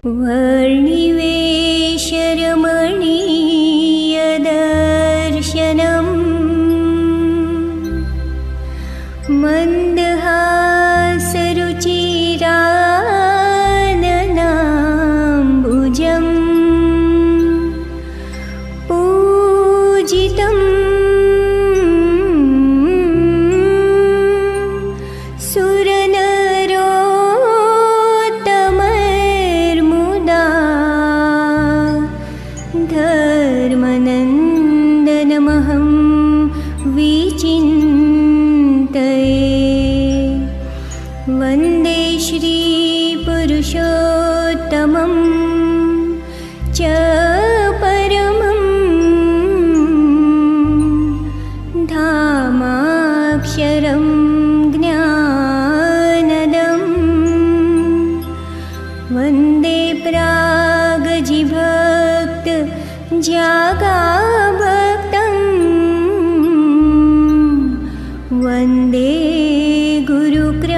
वर्णिवेशरमणीयदर्शनम् मन्दहासरुचिराननाम्बुजम् पूजितम् सुरनरोत्तमैर्मुदा धर्मनन्दनमहं विचिन्तये। वन्दे श्रीपुरुषोत्तमं च परमं धामाक्षरं ज्ञानदम्। वन्दे प्रागजिभक्त जागाभक्तं। वन्दे गुरुकृष्णदा।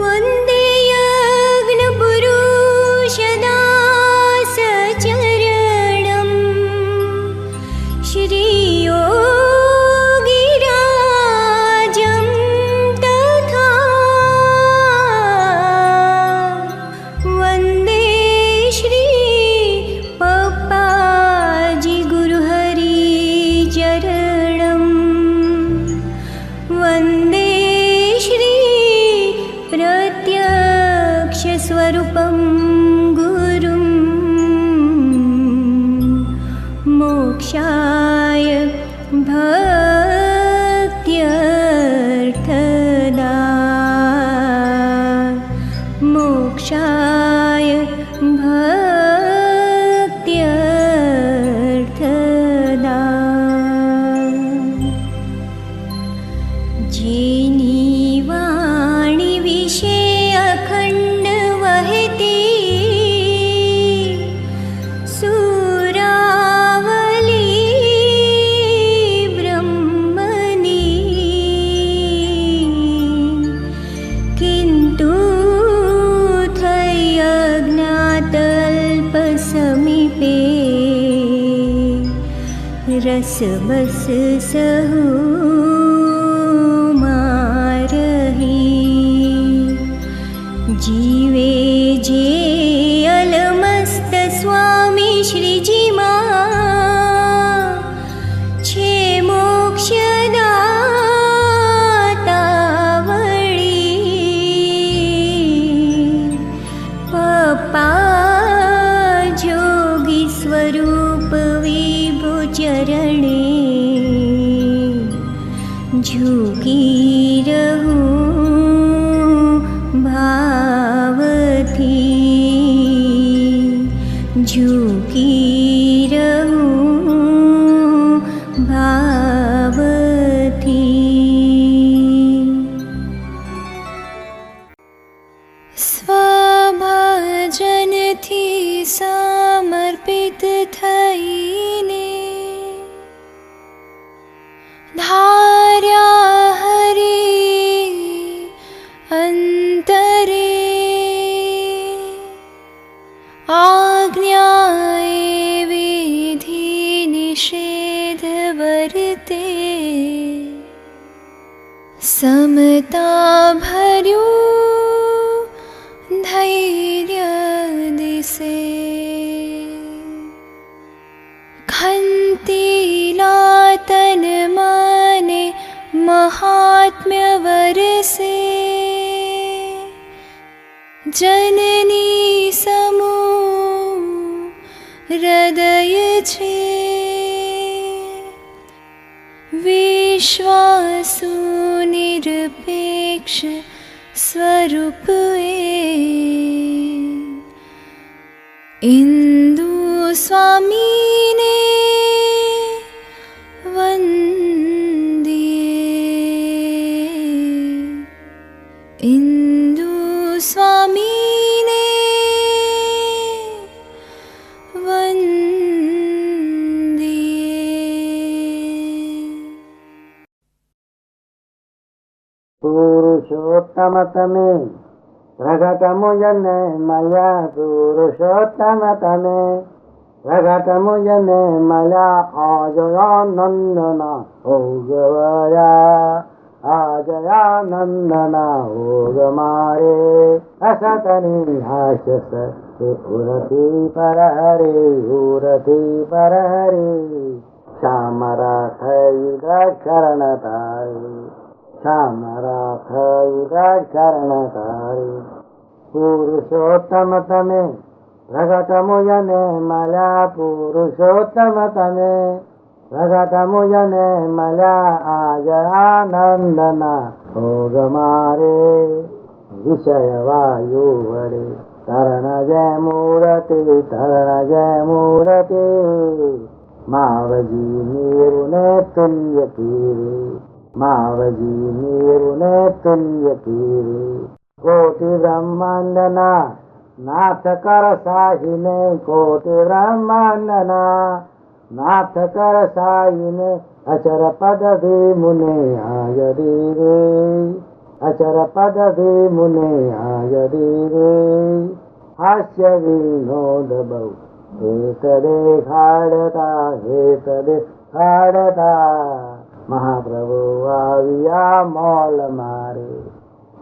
वन्दे यज्ञपुरुषदासचरणं श्रीयोगिराजं तथा। वन्दे श्री पप्पाजी गुरुहरिचरणं। वन्दे श्री प्रत्यक्षस्वरूपं गुरुं मोक्षाय भक्त्यर्थदा। मोक्षाय भक्त्यर्थदा। जेनी वाणी विषे अखंड वहती सुरावली ब्रह्मणी। किंतु थई अज्ञातल्पसमीपे रसबस सहु मारही। जीवे जे अलमस्त स्वामी श्रीजी मां छे मोक्षदाता वળી। पप्पा जोगी स्वरूप विभु चरणे झुकी रहूं भावथी। झुकी रहूं भावथी। स्वभजनथी समर्पित थईने धार्या हरि अंतरे। आज्ञाए विधि निषेध वर्ते समता भर्यु धैर्य दिसे। खंतीलातन माने महात्म्य वरसे जननी समू हृदय छे। विश्वासु निरपेक्ष स्वरूप इंदु स्वामी ने वंदिए। इंदु स्वामी ने वंदिए। पुरुषोत्तम પુરુષોત્તમ તમે પ્રગટ મુજને મળ્યા પુરુષોત્તમ તમે પ્રગટ મુજને મળ્યા અજયાનંદના ભોગવયા અજયાનંદના ભોગ મારે અસતની આશસ ઉરથી પર હરે ઉરથી પર હરે શ્યામ રાખય શરણ તારી શ્યામ રાખય શરણ તારી પુરુષોત્તમ તમે પ્રગટ મુજને મળ્યા પુરુષોત્તમ તમે પ્રગટ મુજને મળ્યા આજ આનંદના ભોગ મારે વિષય વાયુ વડે તરણ જય મૂર્તિ તરણ જય મૂર્તિ માવજી નીરુને તુલ્ય કીરે માવજી નીરુને તુલ્ય કીરે કોટિ બ્રહ્માંડના નાથ કર સાહીને કોટિ બ્રહ્માંડના નાથ કર સાહીને અચર પદ મુને આય દેવે અચર પદ મુને આય દેવે હાસ્ય વિનોદ બહુ હેત દેખાડતા મહાપ્રભુ આવ્યા મોલ મારે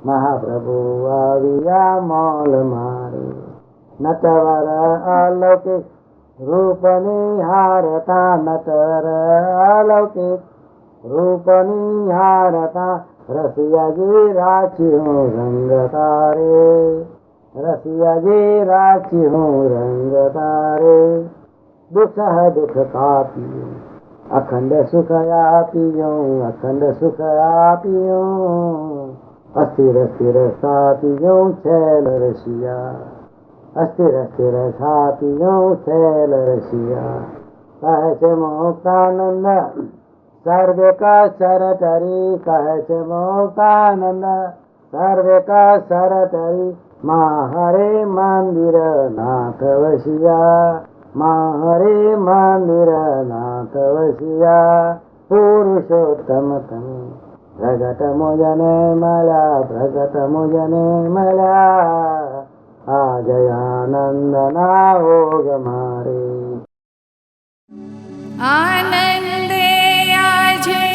મહાપ્રભુ આવ્યા મોલ મારે નટવર અલૌકિક રૂપની હારતા નટર અલૌકિક રૂપની હારતા રસિયાજી રાખ્યું રંગ તારે રસિયાજી રાખ્યું રંગ તારે દુઃખ દુઃખ કાપ્યું અખંડ સુખ આપ્યું અખંડ સુખ આપ્યું અસ્થિર સ્થિર સાપ્યું છેલ રસિયા અસ્થિર સ્થિર સાપ્યું છેલ રસિયા કહે છે મુક્તાનંદ સર્વે કા સર તરી કહે છે મુક્તાનંદ સર્વે કા સર તરી હરે મંદિર નાથ વસિયા હરે મંદિર નાથ વસિયા પુરુષોત્તમ તમે પ્રગટ મુજને મળ્યા પ્રગટ મુજને મળ્યા આજયાનંદના ભોગ મારે આનંદે આજે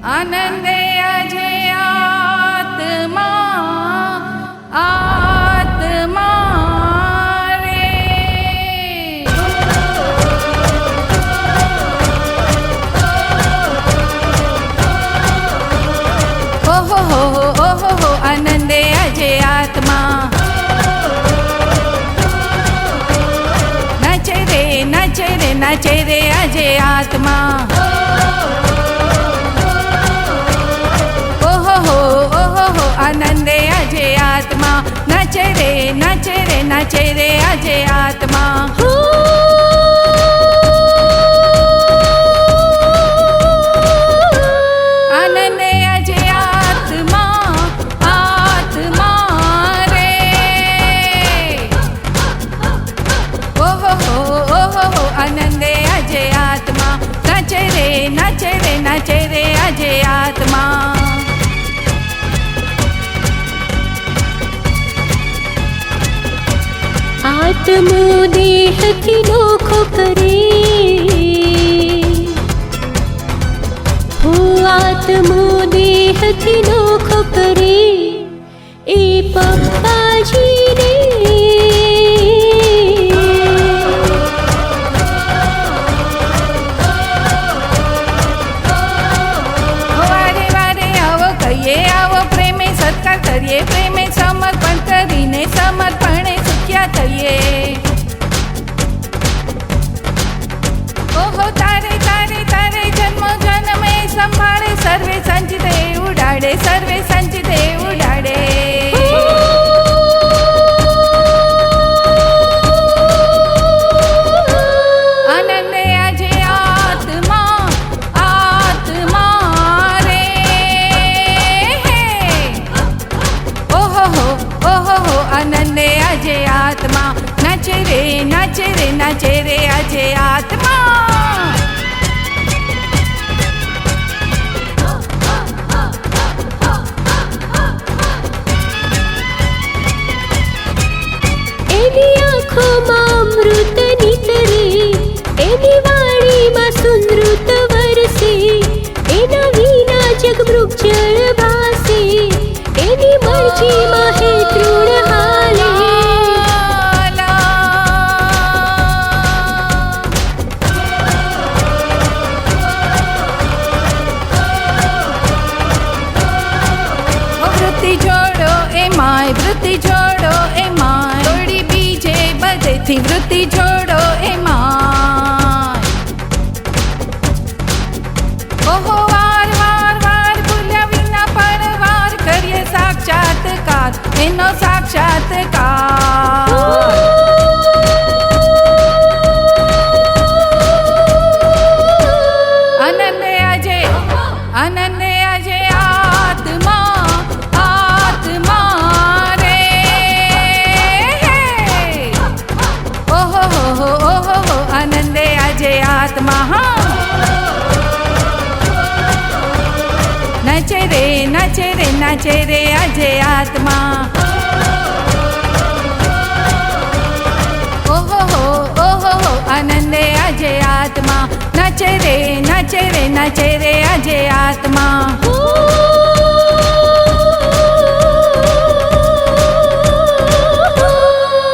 આનંદે આજે આત્મા રે ઓહો હો ઓહો હો આનંદે આજે આત્મા નાચે રે નાચે રે નાચે રે આજે આત્મા આનંદે આજે આત્મા નાચે રે નાચે રે નાચે રે આજે આત્મા આનંદે આજે આત્મા આત્મા રે ઓહો હો આનંદે આજે આત્મા નાચે રે નાચે રે નાચે રે આજે આત્મા આત્મો દેહથી નોખો કરે હો આત્મો દેહથી નોખો કરે એ પપ્પાજીને વારે વારે આવો કહીએ આવો પ્રેમે સત્કાર કરીએ પ્રેમે સમર્પણ કરીને સમર્પણે થઈએ ઓહો તારે તારે તારે જન્મ જન્મે સંભાળે સર્વે સંચિતે ઉડાડે વૃત્તિ જોડો એમાં, થોડી બીજે બધેથી વૃત્તિ જોડો એમાં. ઓહો વાર વાર વાર ભૂલ્યા વિના પરવાર કરીએ સાક્ષાત્કાર, એનો સાક્ષાત્કાર. આનંદે આજે, આનંદે આજે આત્મા, આત્મા રે. ઓહો હો ઓહો હો, આનંદે આજે આત્મા. હા નાચે રે નાચે રે નાચે રે આજે આત્મા. ઓહો હો આનંદે આજે આત્મા. નાચે રે નાચે રે નાચે રે આજે આત્મા.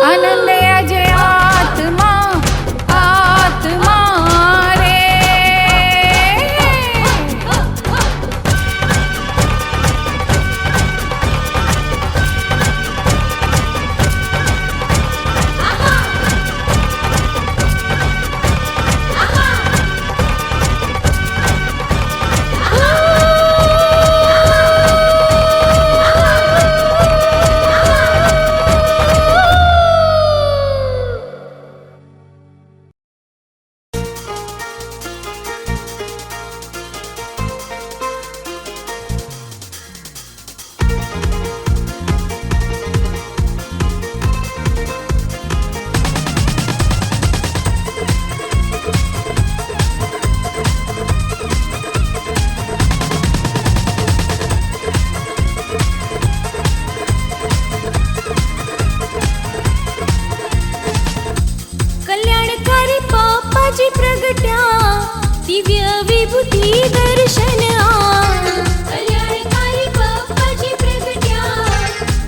આનંદે આજે આત્મા, આત્મા રે. कल्याणकारी बाप्पाजी प्रगट्या, दिव्य विभूती दर्शन आ. कल्याणकारी बाप्पाजी प्रगट्या,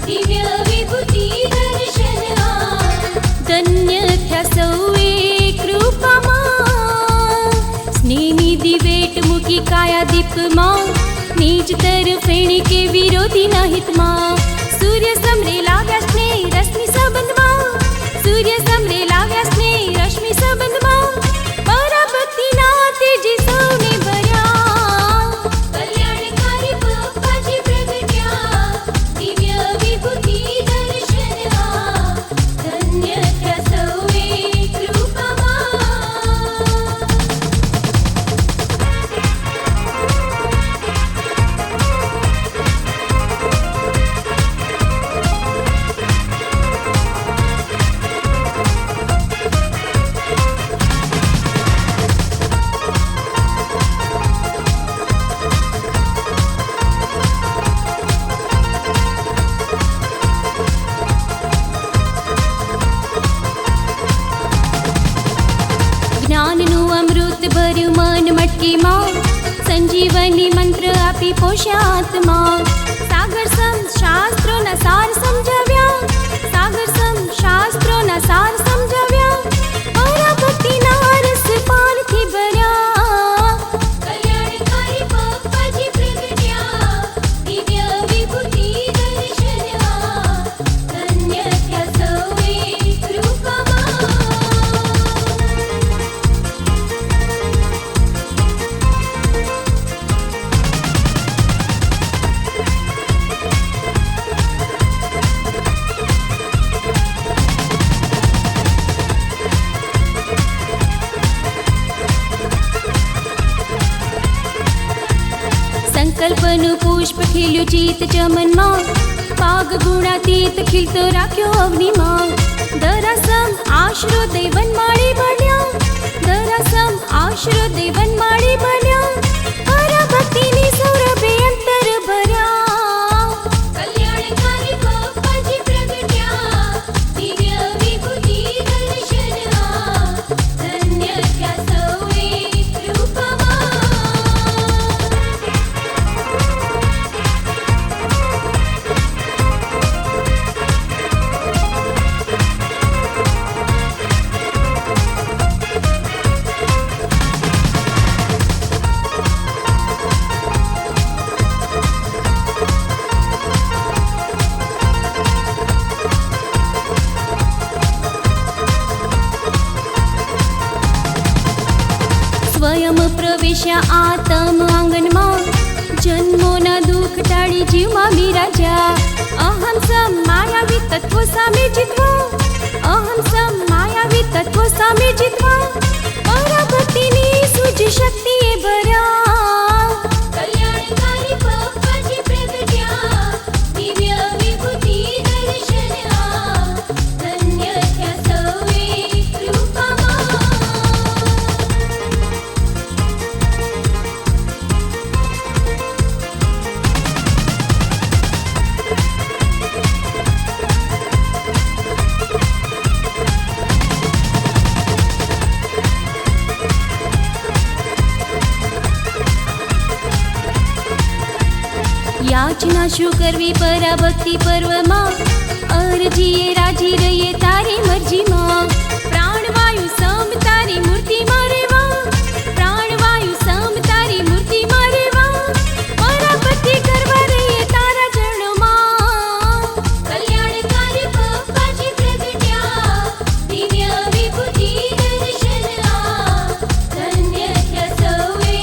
दिव्य विभूती दर्शन आ. धन्य थ्या सौए कृपाમાં, સ્નેહની દિવેટ મૂકી કાયા દીપમાં, નિજ તરફેણી કે વિરોધીના હિતમાં. સૂર્ય સમરે લાવ્યા સ્નેહ રશ્મિ સંબંધમાં, સૂર્ય સમરે લાવ્યા સ્નેહ રશ્મિ સંબંધમાં. પરાભક્તિના તેજે સૌને ભર્યા. કલ્યાણકારી બાપ્પાજી પ્રગટ્યા, દિવ્ય વિભૂતિ દર્શન આ. ધન્ય થયા સૌએ કૃપામાં. જ્ઞાનનું અમૃત ભર્યું મન મટકીમાં, સંજીવની મંત્ર આપી પોષ્યા આત્મા. સાગર સમ શાસ્ત્રોના સાર સમજાવ્યા, સાગર સમ શાસ્ત્રોના સાર સમજાવ્યા. પરાભક્તિના રસ પાનથી ભર્યા. કલ્યાણકારી બાપ્પાજી પ્રગટ્યા, દિવ્ય વિભૂતિ દર્શન આ. ધન્ય થયા સૌએ કૃપામાં. સંકલ્પનું પુષ્પ ખીલ્યું ચિત્ત ચમનમાં, પાગ ગુણાતીત ખીલતો રાખ્યો અગ્નિમાં. દરાસમ આશરો દેવન માળી બન્યા, દરાસમ આશરો દેવન માળી બન્યા. પરાભક્તિની સૌરભે અંતર ભર્યા. કલ્યાણકારી બાપ્પાજી પ્રગટ્યા, દિવ્ય વિભૂતિ દર્શન આ. ધન્ય થયા સૌએ કૃપામાં. સ્વયં પ્રવેશ્યા આતમ આંગણમાં, જન્મોના દુઃખ ટાળી જીવમાં બિરાજ્યા. અહમ સમ માયાવી તત્વો સામે જીતવા, અહમ સમ માયાવી તત્વો સામે જીતવા, પરાભક્તિની સૂજ શક્તિએ ભર્યા. કલ્યાણકારી પપ્પાજી પ્રગટ્યા, દિવ્ય વિભૂતિ દર્શન્યા, ધન્ય થયા સૌએ કૃપામાં. યાચના શું કરવી પરાભક્તિ પર્વમાં, અરજીએ રાજી રહીએ તારી મરજીમાં. પ્રાણવાયુ સમ તારી મૂર્તિમાં રહેવા, પ્રાણવાયુ સમ તારી મૂર્તિમાં રહેવા, પરાભક્તિ કરવા રહીએ તારા ચરણોમાં. કલ્યાણકારી પપ્પાજી પ્રગટ્યા, દિવ્ય વિભૂતિ દર્શન્યા, ધન્ય થયા સૌએ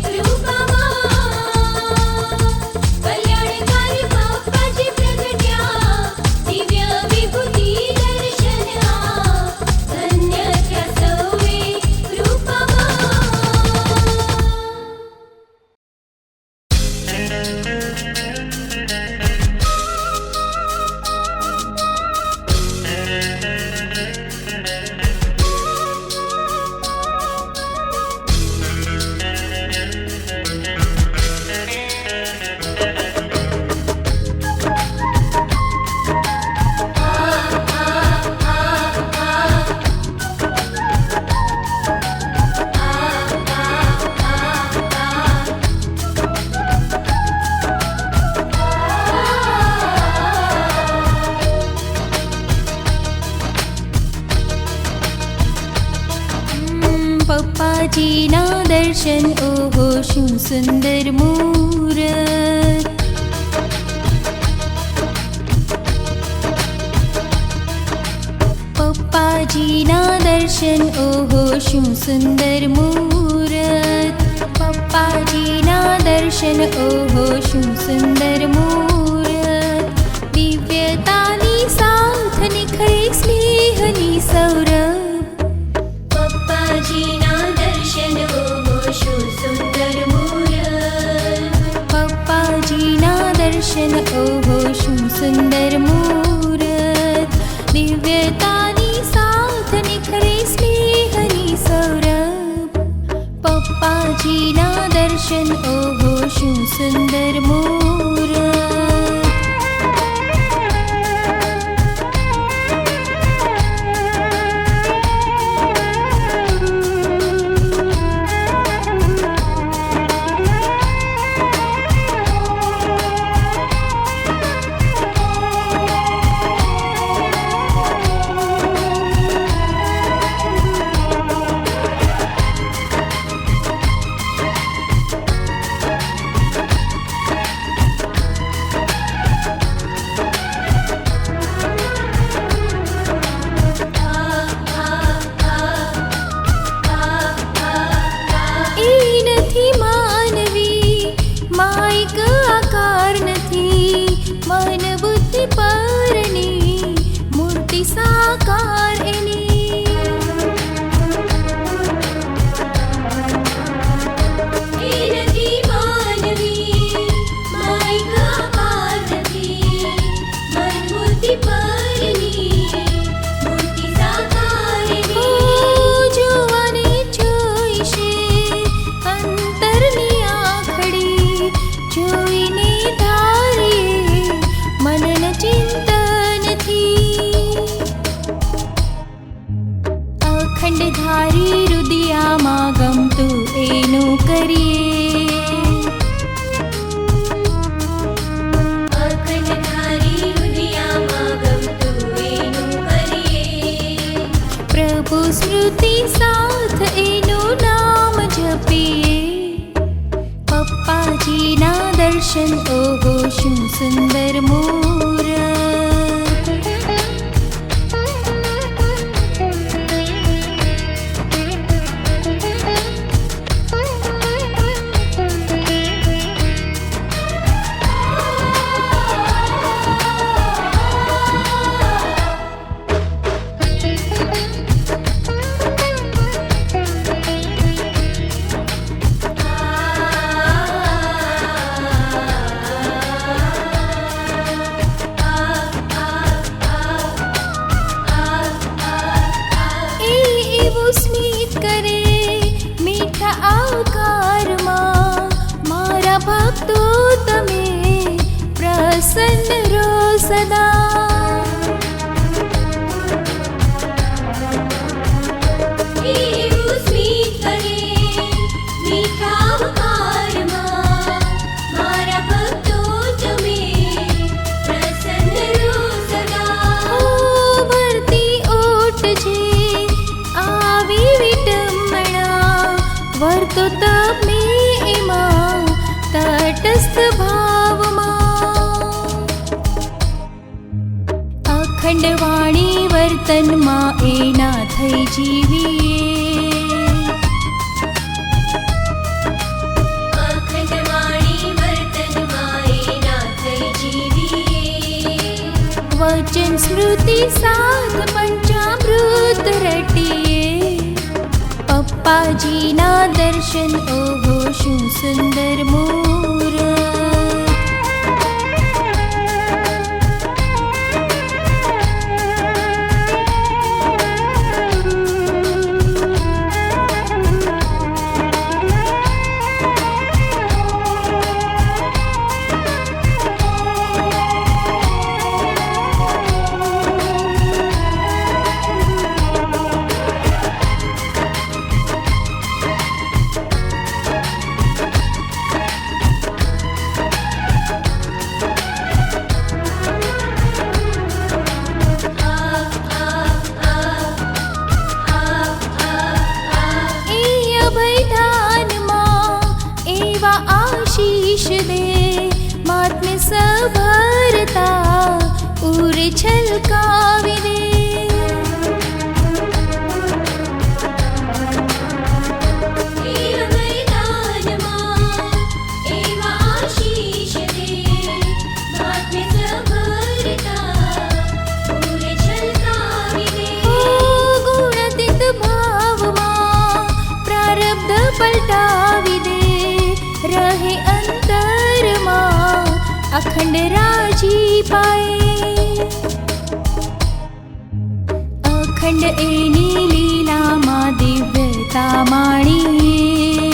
કૃપામાં. કલ્યાણકારી પપ્પાજી પ્રગટ્યા, દિવ્ય વિભૂતિ દર્શન્યા, ધન્ય થયા સૌએ પપ્પાજીના દર્શન, ઓહો શું સુંદર મૂરત. પપ્પાજીના દર્શન, ઓહો શું સુંદર મૂરત. પપ્પાજીના દર્શન, ઓહો શું સુંદર મૂરત. દિવ્યતાની સાથ નિખરે સ્નેહની સૌરભ. પપ્પાજીના દર્શન, ઓહો શું સુંદર મૂરત. પપ્પાજીના દર્શન, ઓહો શું સુંદર મૂરત. દિવ્યતાની સાથ નિખરે સ્નેહની સૌરભ. પપ્પાજીના દર્શન, ઓહો શું સુંદર મૂરત. દર્શન ઓહો શું સુંદર મૂરત. सदा એવું સ્મિત કરે મીઠા વકારમાં મારા ભક્તો તમે પ્રસન્ન રહો સદા વર્તી ઓટ છે આવી વિટમણા વર્તો તમે એમાં તટસ્થ ભાવમાં અખંડ વાણી વર્તનમાં એના થઈ જીવીએ અખંડ વાણી વર્તનમાં એના થઈ જીવીએ વચન સ્મૃતિ સાથ પંચામૃત રટીએ પપ્પાજીના દર્શન ઓહો શું સુંદર મૂરત સભરતા ઉર છલકાવી દે ગુણતીત ભાવમાં પ્રારબ્ધ પલટાવી દે રહે અંતરમાં અખંડ રાજી પાએ અખંડ એની લીલામાં દિવ્યતા માણીએ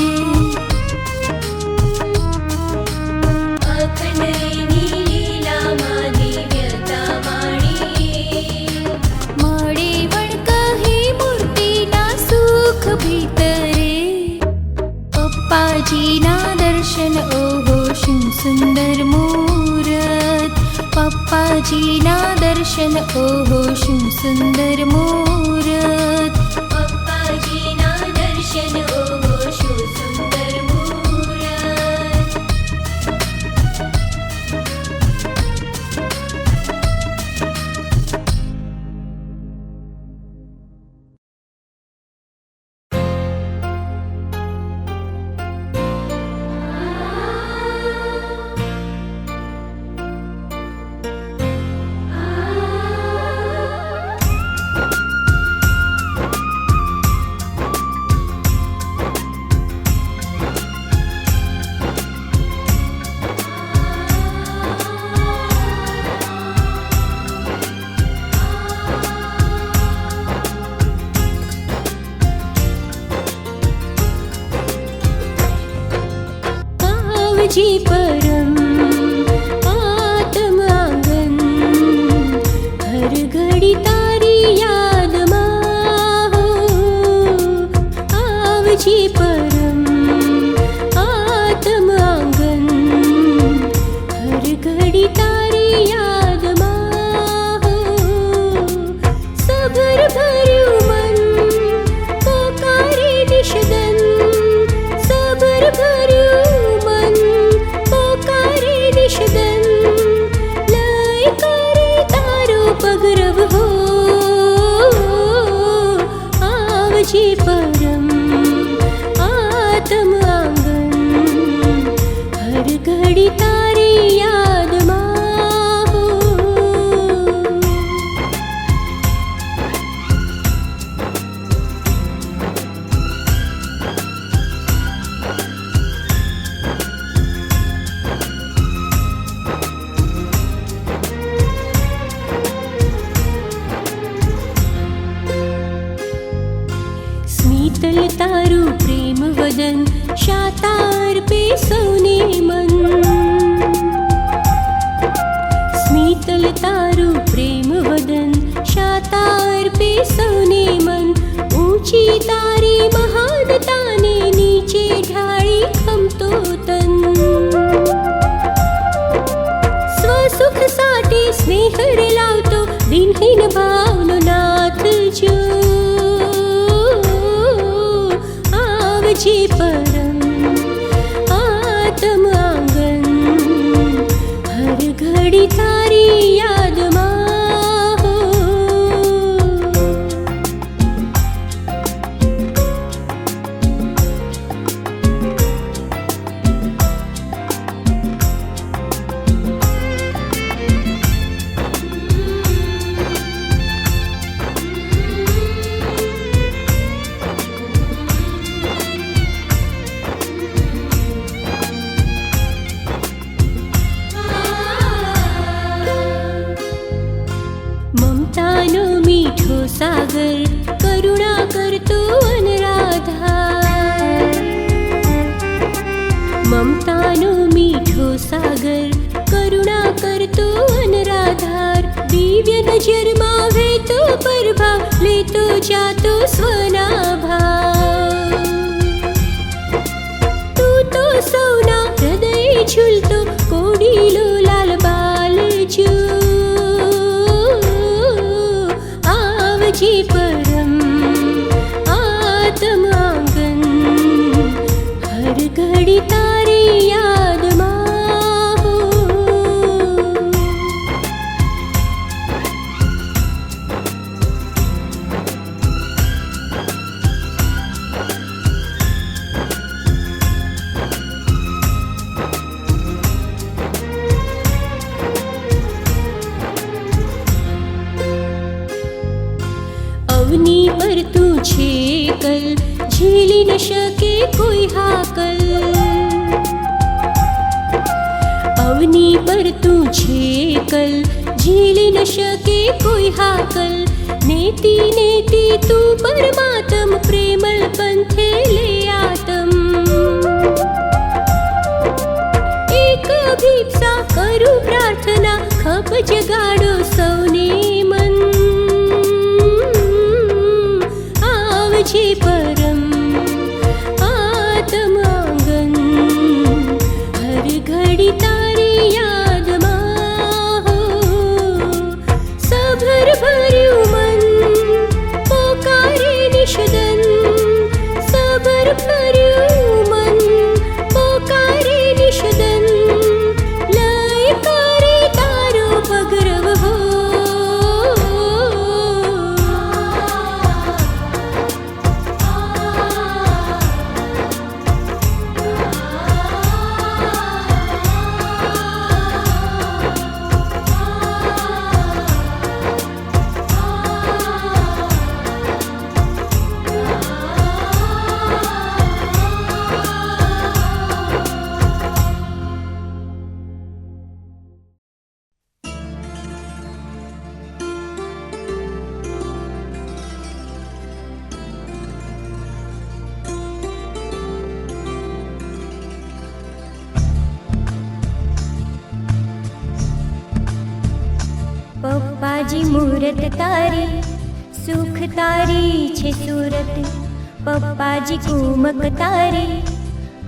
અખંડ એની લીલામાં દિવ્યતા માણીએ મળે વણકહી મૂર્તિના સુખ ભીતરે પપ્પાજીના દર્શન ઓહો શું સુંદર મૂરત પપ્પાજીના દર્શન ઓહો શું સુંદર મૂરત પપ્પાજીના દર્શન ઓહો શું સુંદર મૂરત जी परम आत्म आंगन हर घड़ी तारी याद में हो आवजी परम आत्म आंगन हर घड़ी तारी याद में हो सबर भर्યું मन પોકારે દિશદન સબર ભર્યું મન પોકારે દિશદન લય કરે તારો પગરવ હો આવજે પરમ આત્મ આંગન હર ઘડી તારી યાદમાં હો સ્મિતલ તારું પ્રેમ વદન શાતાર પે સૌને મન સ્મિતલ તારું પ્રેમ વદન, શાતાર પે સૌને મન, ઊંચી તારી મહાનતાને નીચે ઢાળી ખમતો તન. સ્વસુખ સાથે સ્નેહ રેલાવતો દિનહીન ભાવનો નાથ જો, આવજે પરમ આત્મ આંગન, હર ઘડી તારી યાદમાં હો. મમતાનો મીઠો સાગર, કરુણા કરતો અનરાધાર. મમતાનો મીઠો સાગર, કરુણા કરતો અનરાધાર. દિવ્ય નજરમાં વહેતો પ્રભાવ, લેતો જાતો સ્વના ભાવ. તું તો સૌના હૃદય ઝૂલતો કોડીલો લાલ બાલ જો, આવજે પરમ આત્મ આંગન, હર ઘડી તારી યાદમાં હો. અવની પર તું છે કલ, ઝીલી ન શકે કોઈ હાકલ. અવની પર તું છે કલ, ઝીલી ન શકે કોઈ હાકલ. નેતી નેતી તું પરમાત્મ, પ્રેમલ પંથે લે આતમ. એક અભિપ્સા કરું પ્રાર્થના, ખપ જગાડો સૌને મન. આવજે પરમ આત્મ આંગન, હર ઘડી તારી યાદમાં હો. સભર ભર્યું મન પોકારે નિષદન, સભર ભર્યું મન પોકારે નિષદન. લય કરે તારો પગરવ હો. પપ્પાજી મૂરત તારી, સુખ તારી છે સુરત. પપ્પાજી કુમક તારી,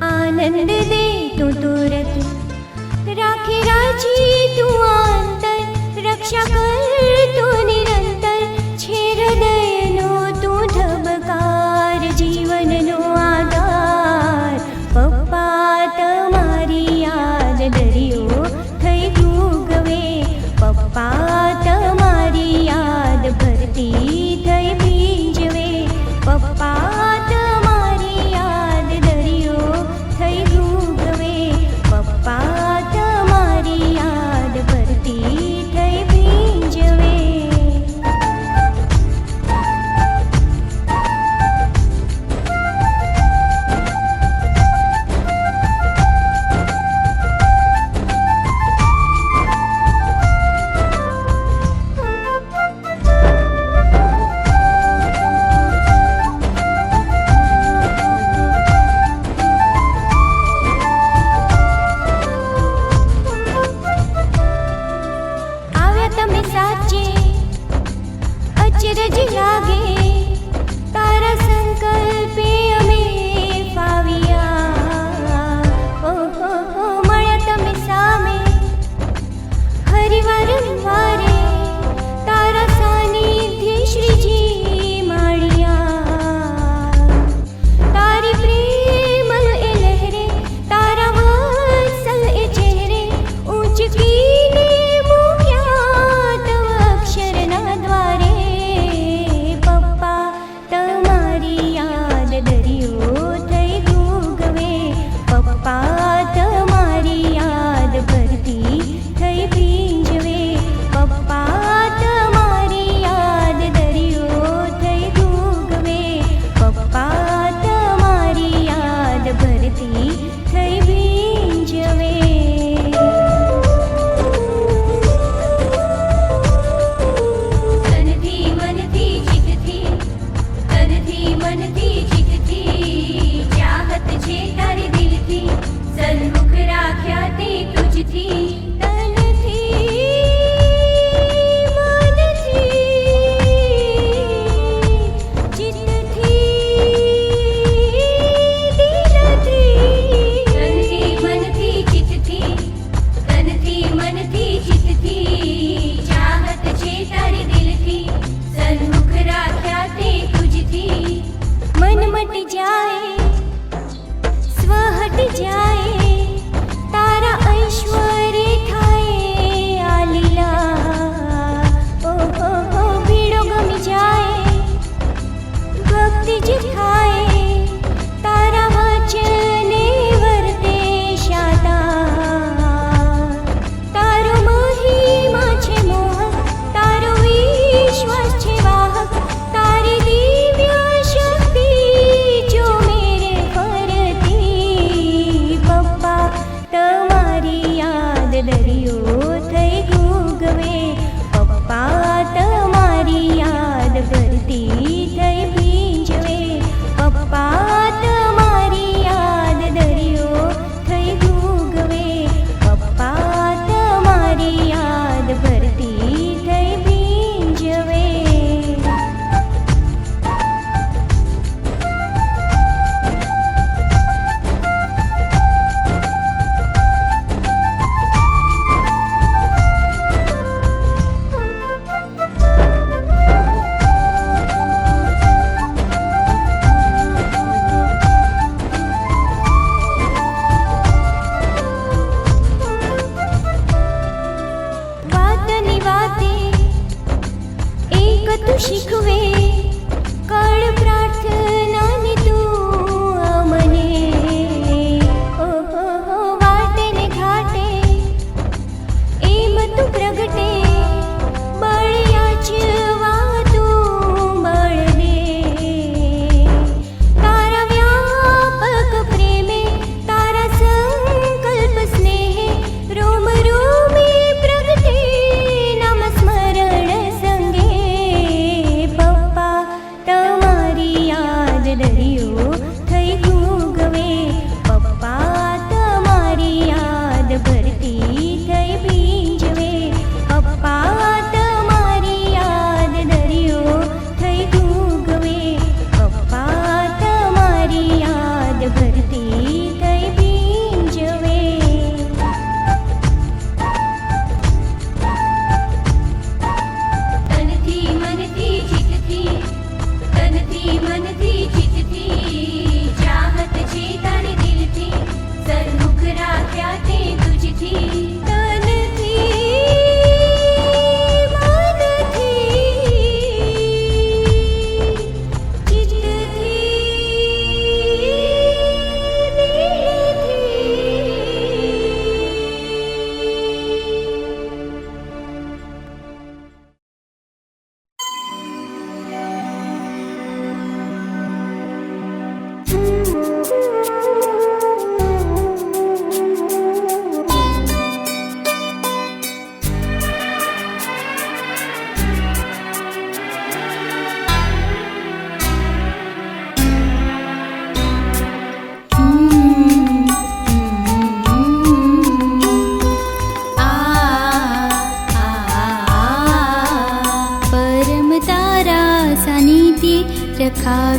આનંદ દે તું તુરત. રાખે રાજી તું આંતર, રક્ષા કર તું નિરંતર. છે હૃદયનો તું ધબકાર, જીવનનો આધાર. પપ્પા તમારી યાદ દરિયો થઈ ડૂબવે. પપ્પા તમારી યાદ ભરતી થઈ ભીંજવે. પપ્પા તમારી યાદ દરિયો થઈ ડૂબવે. પપ્પા તમારી યાદ ભરતી થઈ ભીંજવે.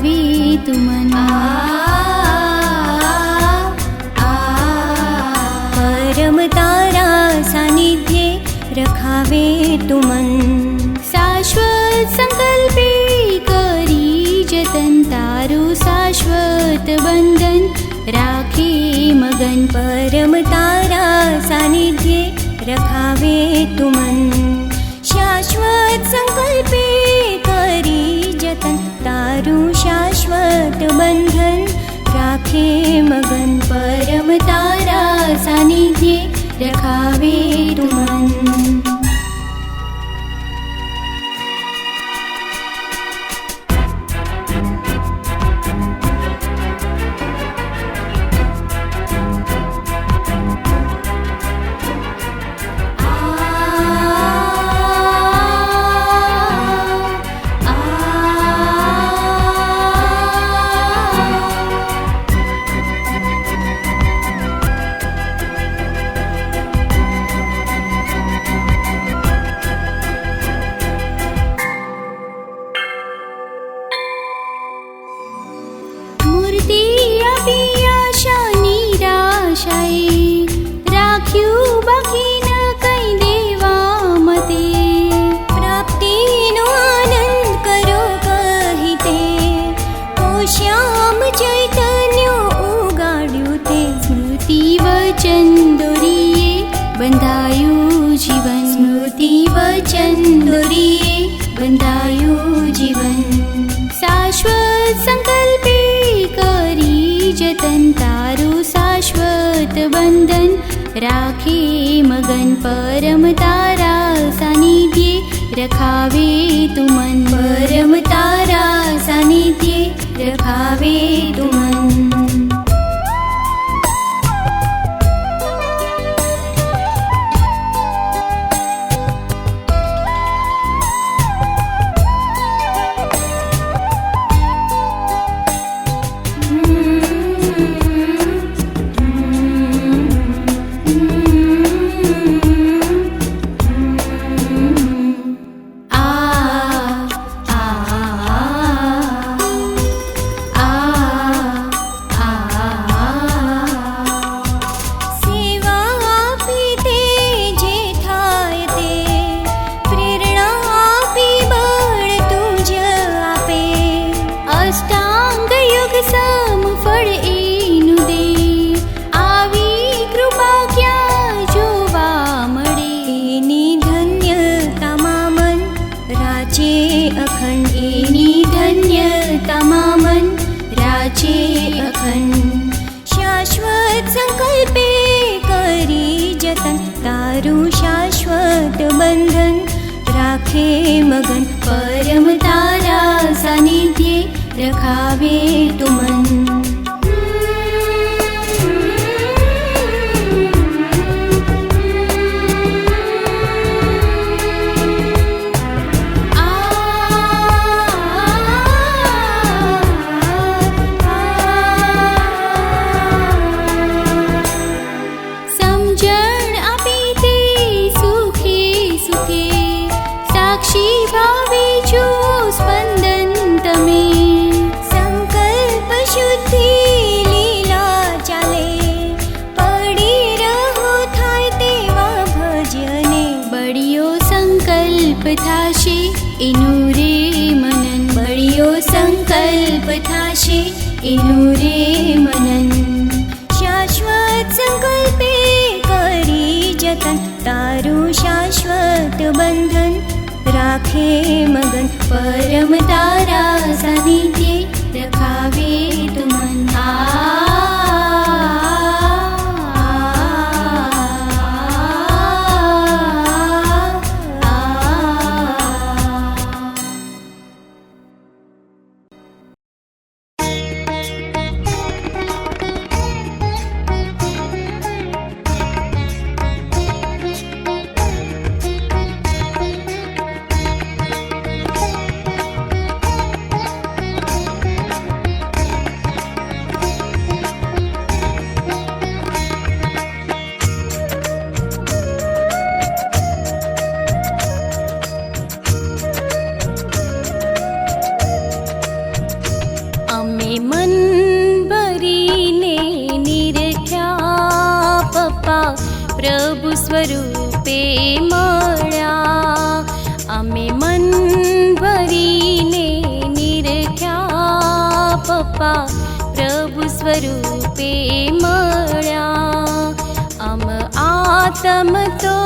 રખાવે તુમન પરમ તારા સાનિધ્યે રખાવે તુમન શાશ્વત સંકલ્પે કરી જતન તારું શાશ્વત બંધન રાખે મગન પરમ તારા સાનિધ્યે રખાવે તુમન શાશ્વત સંકલ્પે કરી જતન તારું શાશ્વત બંધન રાખે મગન પરમ તારા સાનિધ્યે રખાવે તુમન બંધાયું જીવન સ્મૃતિ વચન દોરીએ બંધાયું જીવન શાશ્વત સંકલ્પે કરી જતન તારું શાશ્વત બંધન રાખે મગન પરમ તારા સાનિધ્યે રખાવે તુમન પરમ તારા સાનિધ્યે રખાવે તુમન શાશ્વત સંકલ્પે કરી જતન તારું શાશ્વત બંધન રાખે મગન પરમ તારા સાનિધ્યે રખાવે તુમન સાક્ષી ભાવે જો સ્પંદન તમે સંકલ્પ સ્વરૂપે મળ્યા. અમે મન ભરીને નિરખ્યા પપ્પા પ્રભુ સ્વરૂપે મળ્યા. અમ આતમ તો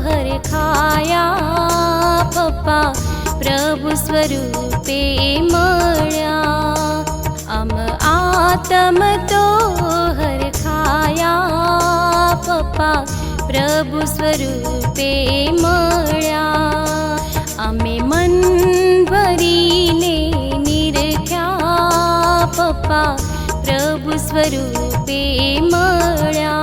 હરખાયા પપ્પા પ્રભુ સ્વરૂપે મળ્યા. અમ આતમ તો હરખાયા પપ્પા પ્રભુ સ્વરૂપે મળ્યા. અમે મન ભરીને નિરખ્યા પપ્પા પ્રભુ સ્વરૂપે મળ્યા.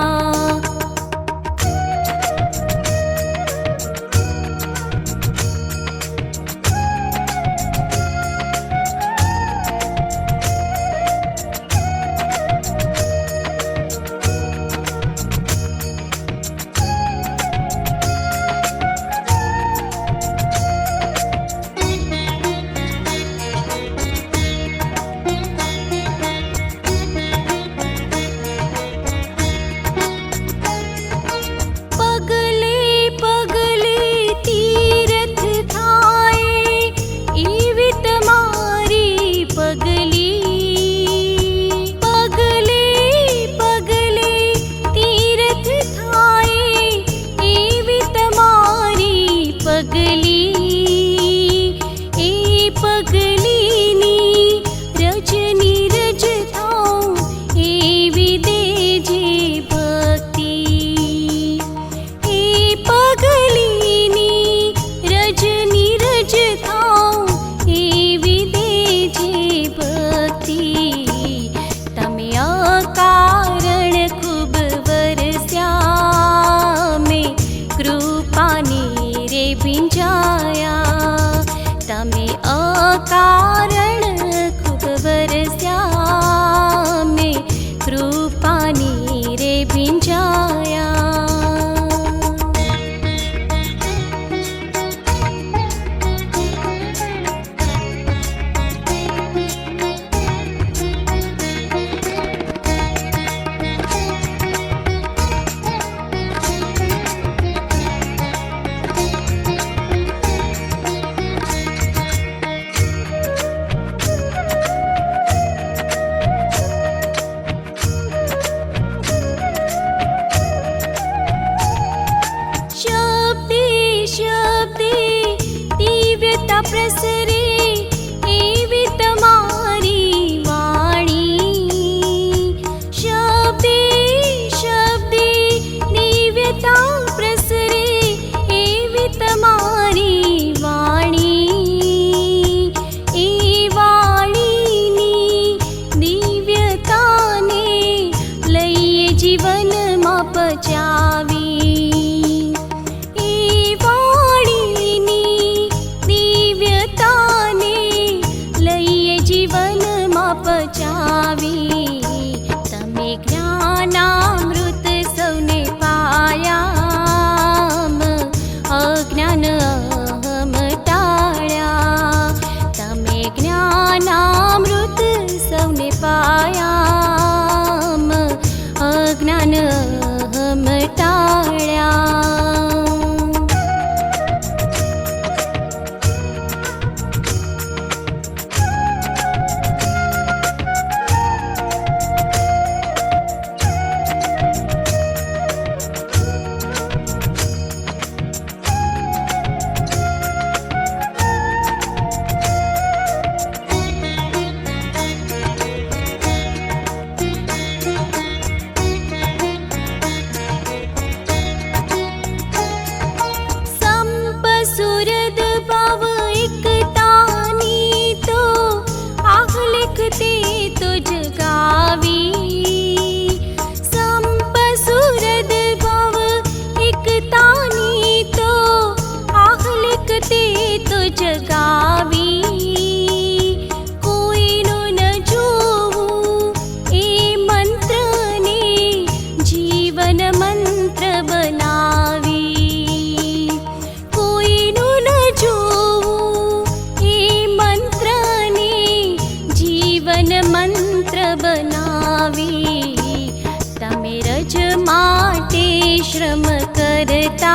માટે શ્રમ કર કરતા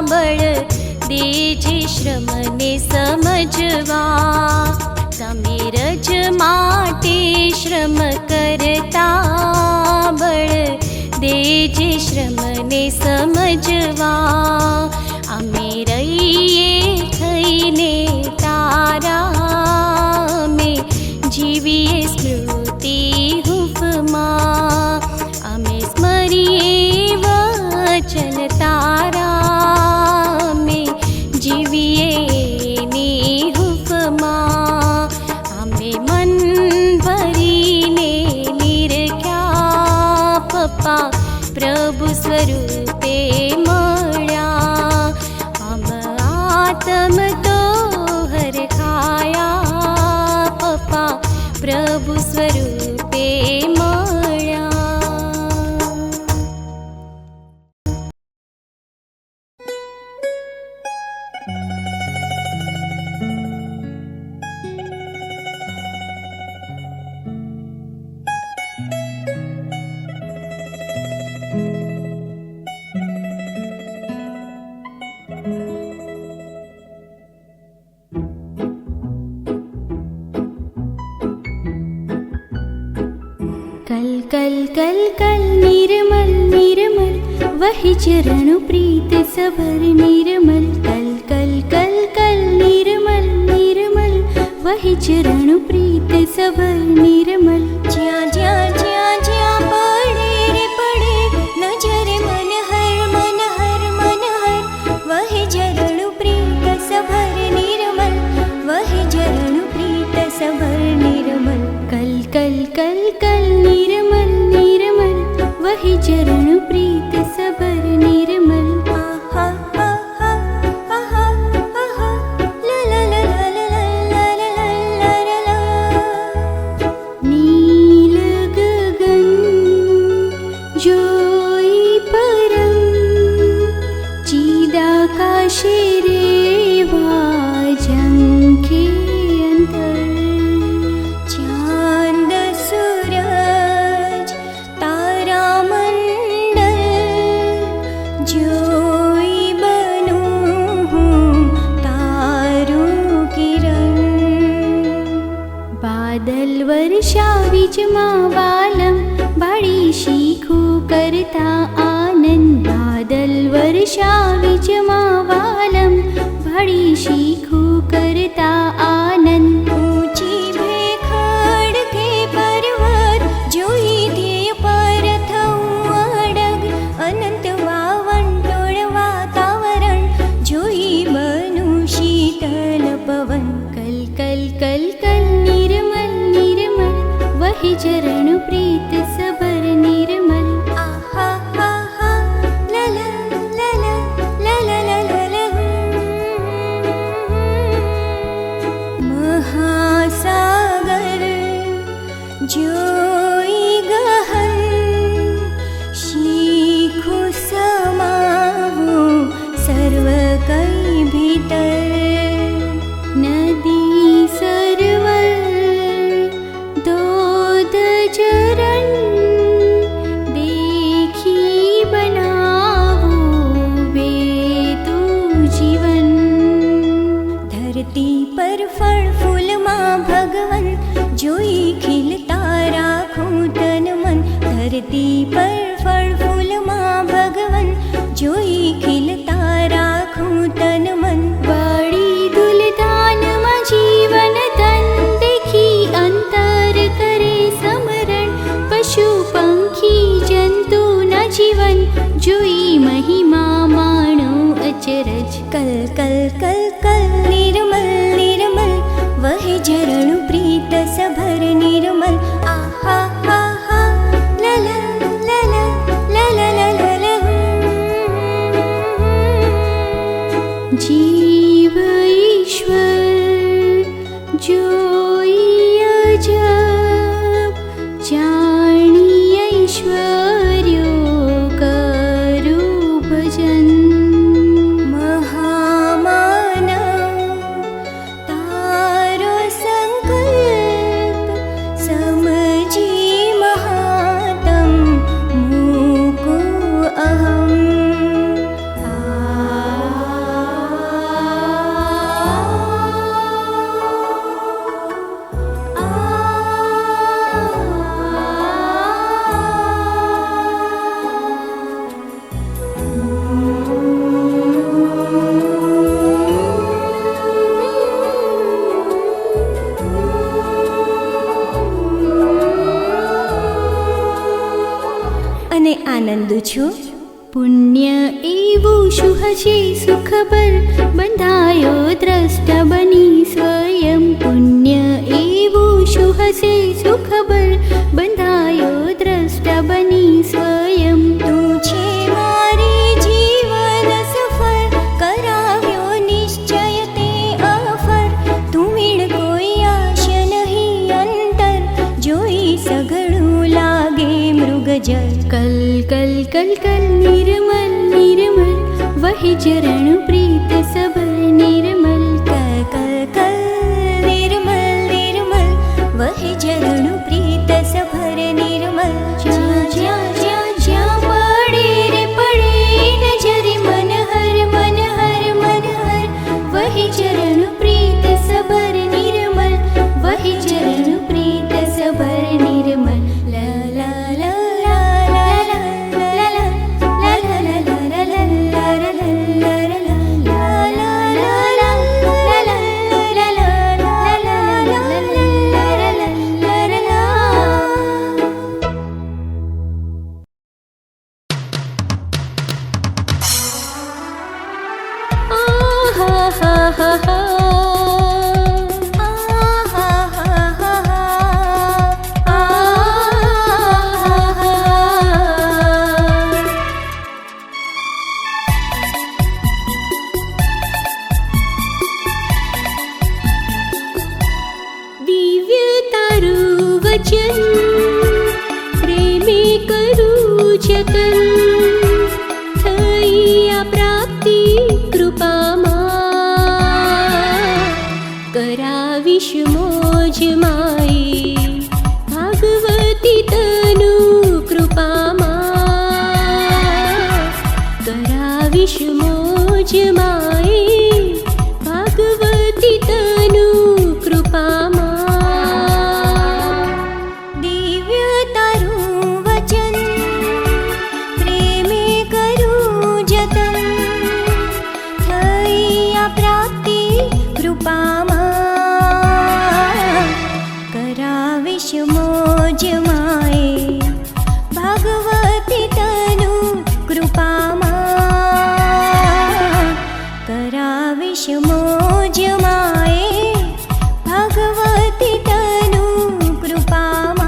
બળ દેજે શ્રમને સમજવા. તમે રજ માટે શ્રમ કરતા બળ દેજે શ્રમને સમજવા. અમે રહીએ થઈને તારા, અમે જીવીએ સ્મૃતિ હૂંફમાં. અમે સ્મરીએ વચન તારા, અમે જીવીએ એની હૂંફમાં. અમે મન ભરીને નિરખ્યા પપ્પા પ્રભુ સ્વરૂપે મળ્યા. આમ આતમ તો હરખાયા પપ્પા પ્રભુ સ્વરૂપે મળ્યા. कल कल कल कल निर्मल निर्मल वही चरण प्रीत सबर निर्मल. कल कल कल कल निर्मल निर्मल वही चरण प्रीत सबर निर्मल. ज्या ज्या ज्या ज्या पड़े रे पड़े नजर मन हर वही चरण प्रीत सबर निर्मल. वही चरण प्रीत सबर निर्मल. कल कल कल कल निर्मल निर्मल वही चरण प्रीत सबर निर्मल. आहा आहा आहा आहा ला ला ला ला ला ला ला ला ला ला. नील गगन जोई परम चिदाकाशे रेवा झंखे अंतर. चांद सूरज तारा मंडल जोई बनूं हूँ तारू किरण. बादल वर्षा विजमा वालम बाड़ी शीखू करता आनंद. बादल वर्षा विजमा वालम बाड़ी शीखू करता आनंद. ऊंची भेखड़ के पर्वत जोई ध्येय पर थऊं अडग. अनंत वावंटोळ वातावरण जोई बनूं शीतल पवन. कल कल कल कल निर्मल निर्मल वही चरण प्रीत सबर निर्मल. आहा आहा ला ला ला ला ला ला ला ला ला. महासागर जोई गहन शीखू समावूं सर्व कई भीतर. नदी सरवल दोध चरण देखी बनावो बेतु जीवन. धरती पर फल फूल माँ भगवन जोई खिलता राखूं तन मन. धरती पर फल फूल माँ भगवन जोई खिलता राखूं तन मन. बड़ी दुलदान माँ जीवन तन देखी अंतर करे समरण. पशु पंखी जंतु न जीवन जोई महिमा माणो अचरज. कल कल कल कल निर्मल निर्मल वही चरण प्रीत सबर निर्मल. आहा आहा ला ला ला ला ला ला ला ला ला. जीव ईश्वर जोई अजब जानी ऐश्वर्यो करू भजन. महामानव तारो संकल्प समजी महात्म मूको अहम. અને આનંદું છું. પુણ્ય એવું શું હશે સુખબર, બંધાયો દ્રષ્ટા બની સ્વયં. પુણ્ય એવું શું હશે સુખબર, બંધાયો દ્રષ્ટા બની સ્વયં. તું છે મારી જીવન સફર, કરાવ્યો નિશ્ચય તે અફર. તું વીણ કોઈ આશ નહીં અંતર, જોઈ સઘળું લાગે મૃગજળ. કલ કલ કલ કલ નિર્મલ નિર્મલ, વહી ચરણ પ્રીત સબર નિર્મલ. કલ કલ કલ નિર્મલ નિર્મલ, વહી ચરણ પ્રીત સબર નિર્મલ. જ્યાં જ્યાં જ્યાં જ્યાં પડે રે પડે નજરે મનહર મનહર મનહર, વહી ચરણ પ્રીત સબર નિર્મલ, વહી ચરણ પ્રીત સબર નિર્મલ. લા લા લા પ્રેમે કરું જતન, થઈ આ પ્રાપ્તિ કૃપામાં. કરાવીશ મોજ માઈ ભાગવતી તનુ કૃપામાં. કરાવીશ મોજ માઈ ભાગવતી તનુ કૃપામાં. મોજ માએ ભાગવતી તનુ કૃપામાં. કરાવીશ મોજ માએ ભાગવતી તનુ કૃપામાં.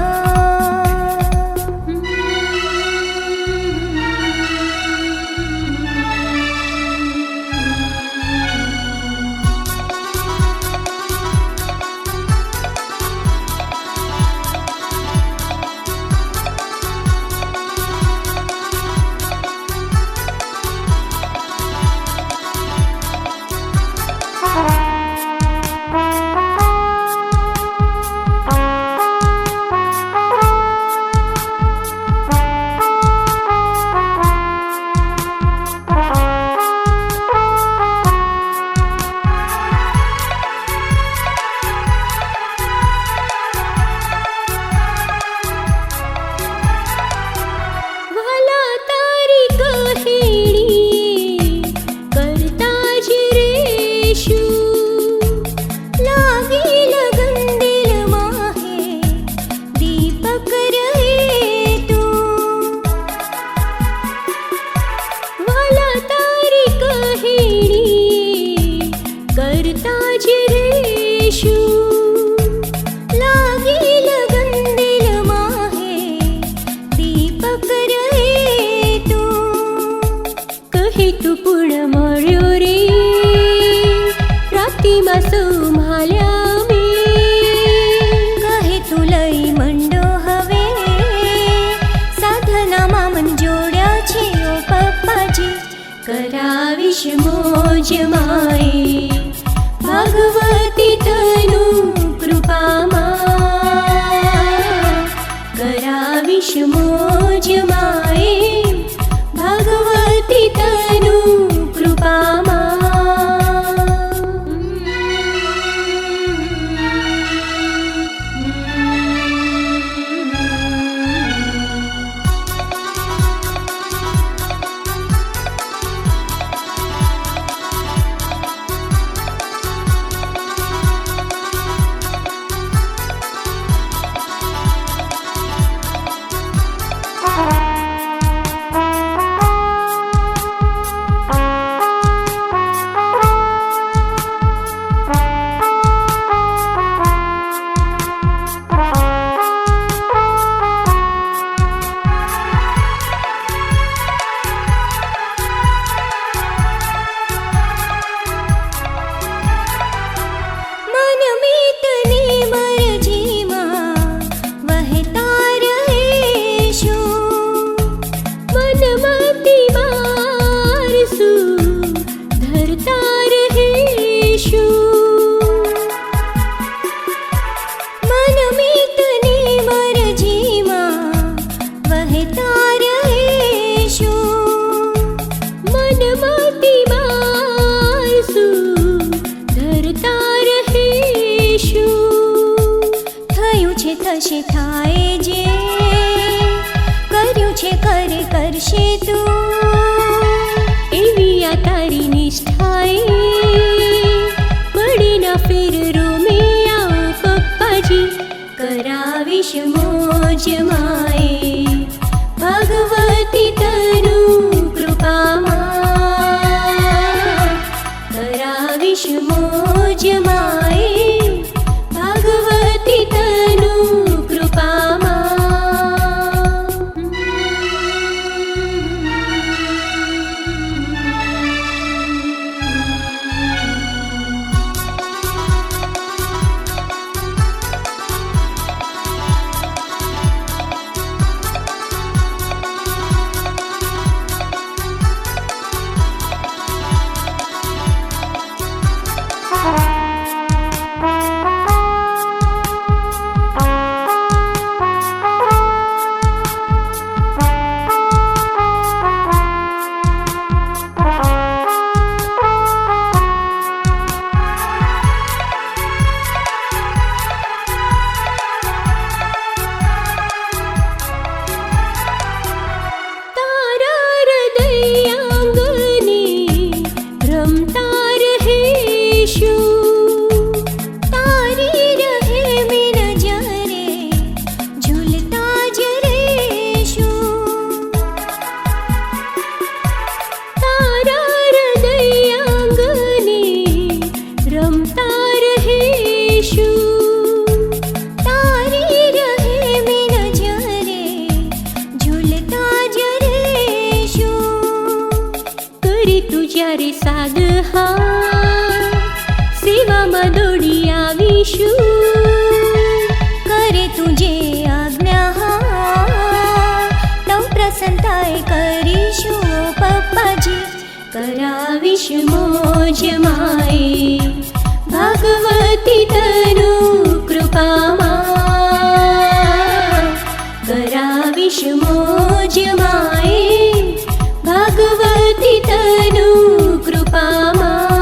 કરાવીશ મોજ માએ ભાગવતી તનુ કૃપામાં. કરાવીશ મોજ માએ ભાગવતી તનુ કૃપામાં. થશે થાય જે કર્યું છે કરે કરશે તું એવી આ તારી નિષ્ઠાએ પડી ના ફેર રોમિયા પપ્પાજી કરાવીશ મોજ માએ ભગવતી તનું કૃપામાં કરાવીશ મોજ માએ ભગવતી તનું કૃપામાં સેવામાં દોડી આવીશું કરે તુજે આજ્ઞા નવ પ્રસન્નતાએ કરીશું પપ્પાજી કરાવીશ મોજ માએ ભગવતી તનું કૃપામાં કરાવીશ મોજ માએ ભગવતી તનું કૃપામાં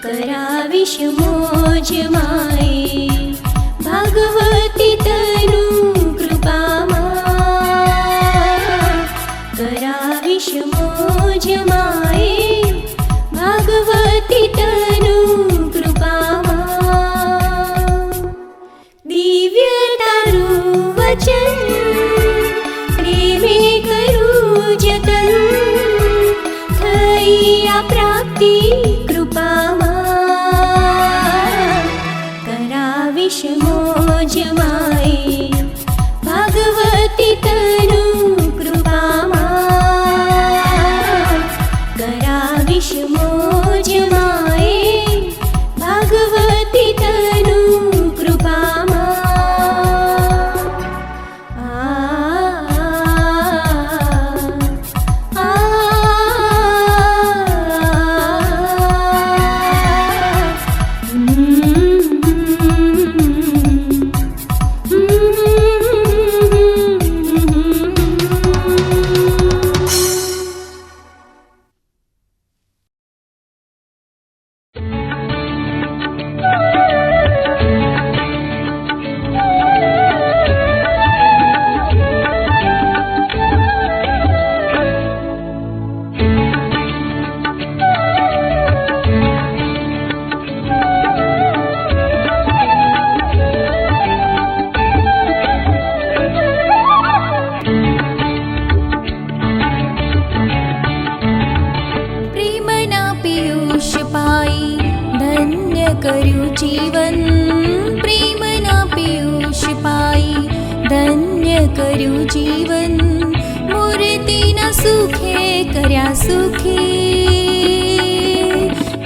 કરાવીશ મોજ માએ ભગવતી તનું કૃપામાં કરાવીશ મોજ માએ ભગવતી તનું કૃપામાં દિવ્ય તારું વચન પ્રેમે કરું જતન થઈ આ પ્રાપ્તિ કરાવીશ મોજ માએ ભગવતી તનું કૃપામાં કરાવીશ મોજ માએ ભગવતી તનું કૃપામાં કર્યું જીવન, મૂર્તિના સુખે કર્યા સુખી.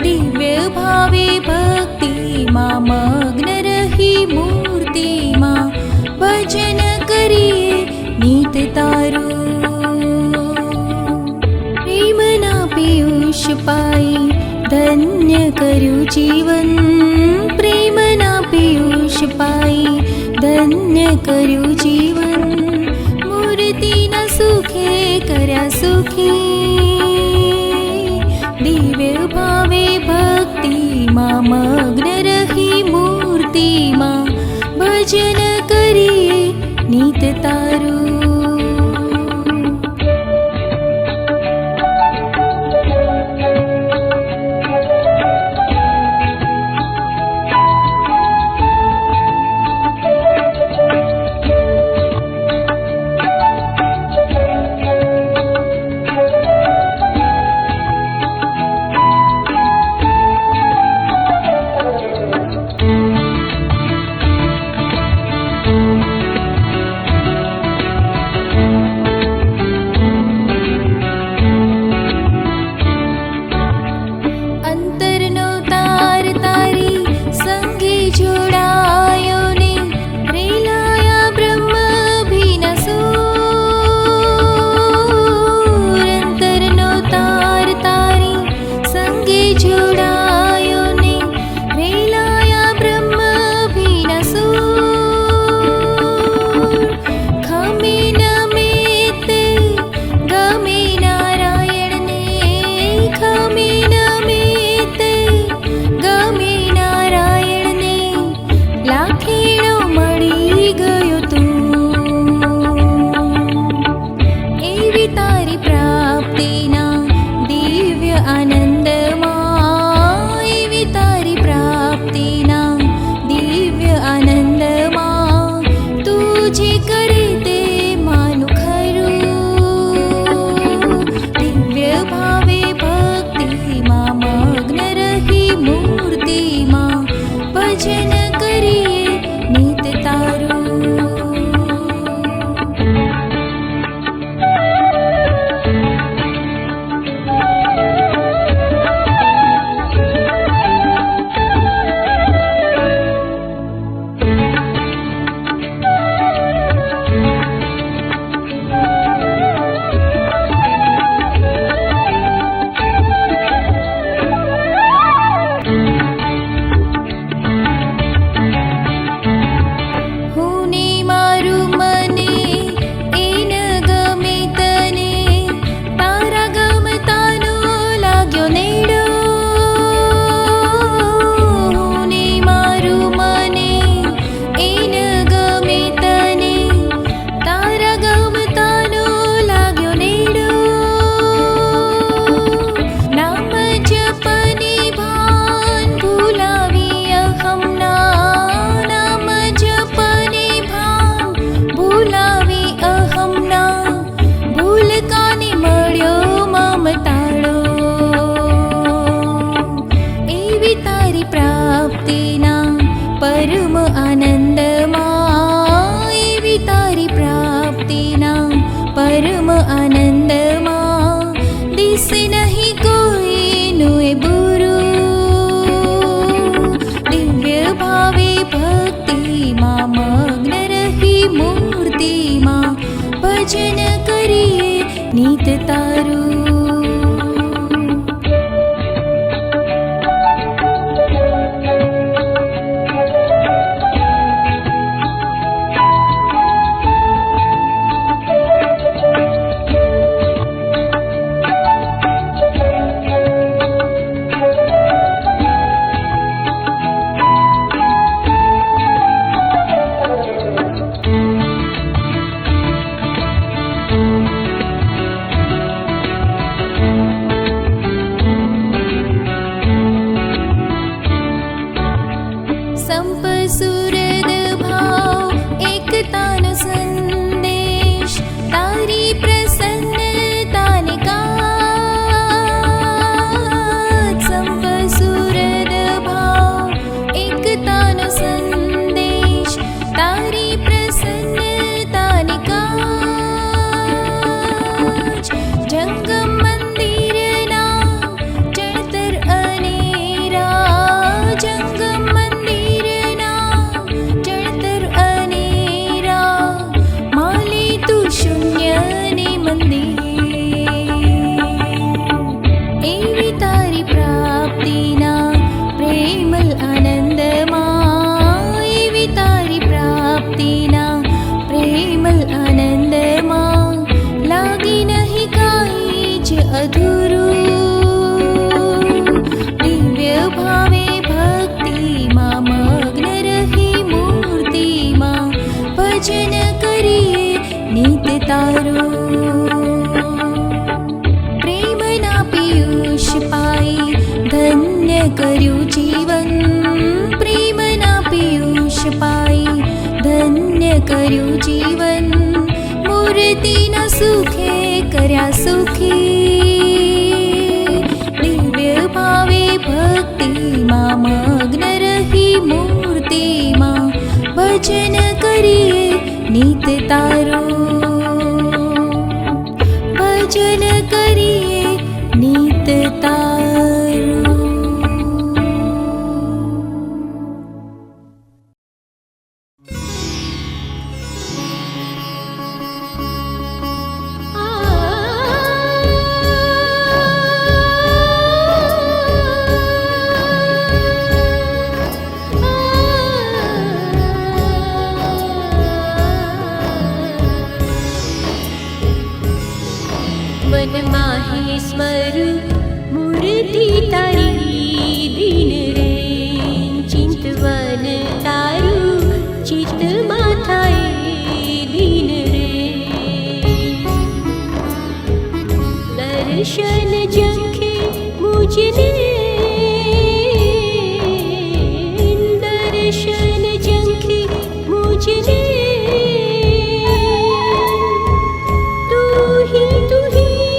દિવ્ય ભાવે ભક્તિમાં મગ્ન રહી મૂર્તિમાં, ભજન કરીએ નીત તારું. પ્રેમના પિયુષ પાઈ ધન્ય કર્યું જીવન, પ્રેમના પિયુષ પાઈ ધન્ય કર્યું જીવન, મૂર્તિના સુખે કર્યા સુખી. દિવ્ય ભાવે ભક્તિમાં મગ્ન રહી મૂર્તિમાં, ભજન કરીએ નીત તારું. ભજન કરીએ નીત તારું. તારો પ્રેમના પિયુષ પાઈ ધન્ય કર્યું જીવન પ્રેમના પિયુષ પાઈ ધન્ય કર્યું જીવન મૂર્તિના સુખે કર્યા સુખી દિવ્ય ભાવે ભક્તિમાં મગ્ન રહી મૂર્તિમાં ભજન કરીએ નિત તારો ભજન કરીએ નિત તારો. મનમાં હે સ્મરું મૂર્તિ તારી દિન રે ચિંતવન તારું ચિત્તમાં થાય દિન રે દર્શન જખે મુજને દર્શન જખે મુજને તું હી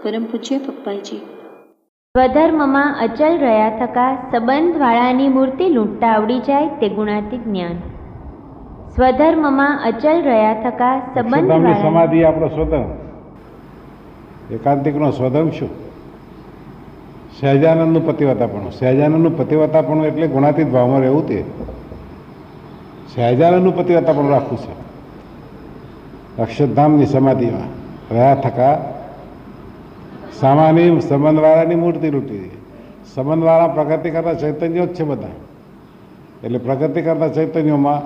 પરમ પૂજ્ય પપ્પાજી. સ્વધર્મમાં અચલ રહ્યા થકા સંબંધવાળાની મૂર્તિ લૂંટતા આવડી જાય તે ગુણાતીત જ્ઞાન. સ્વધર્મમાં અચલ રહ્યા થકા સંબંધવાળા સમાધિ આપણો સ્વધર્મ. એકાંતિકનો સ્વધર્મ શું? સહજાનંદનું પતિવતાપણું. સહજાનંદનું પતિવતાપણું એટલે ગુણાતીત ભાવમાં રહેવું. તે સહજાનંદનું પતિવતાપણું રાખવું છે. અક્ષરધામની સમાધિમાં રહ્યા થકા સામાન્ય સંબંધવાળાની મૂર્તિ લૂંટી. સંબંધવાળા પ્રગતિ કરતા ચૈતન્યો જ છે બધા. એટલે પ્રગતિ કરતા ચૈતન્યોમાં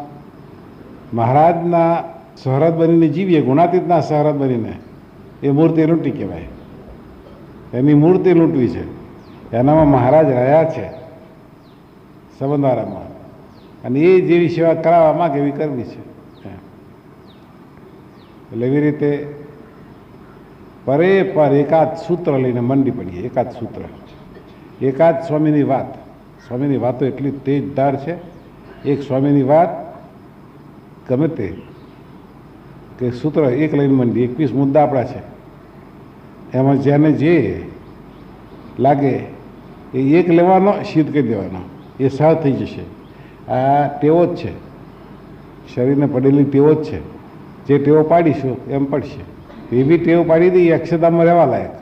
મહારાજના શહરત બનીને જીવીએ, ગુણાતીતના શહરત બનીને એ મૂર્તિ લૂંટી કહેવાય. એની મૂર્તિ લૂંટવી છે. એનામાં મહારાજ રહ્યા છે સંબંધવાળામાં, અને એ જેવી સેવા કરાવવા માગે એવી કરવી છે. એટલે એવી રીતે પરે પર એકાદ સૂત્ર લઈને મંડી પડીએ. એકાદ સૂત્ર, એકાદ સ્વામીની વાત. સ્વામીની વાતો એટલી તેજદાર છે. એક સ્વામીની વાત ગમે તે કે સૂત્ર એક લઈને મંડી. 21 મુદ્દા આપણા છે. એમાં જેને જે લાગે એ એક લેવાનો, સિદ્ધ કરી દેવાનો, એ સહજ થઈ જશે. આ ટેવો જ છે, શરીરને પડેલી ટેવો જ છે. જે ટેવો પાડીશું એમ પડશે. એવી ટેવ પાડી દઈએ અક્ષરધામમાં રહેવા લાયક.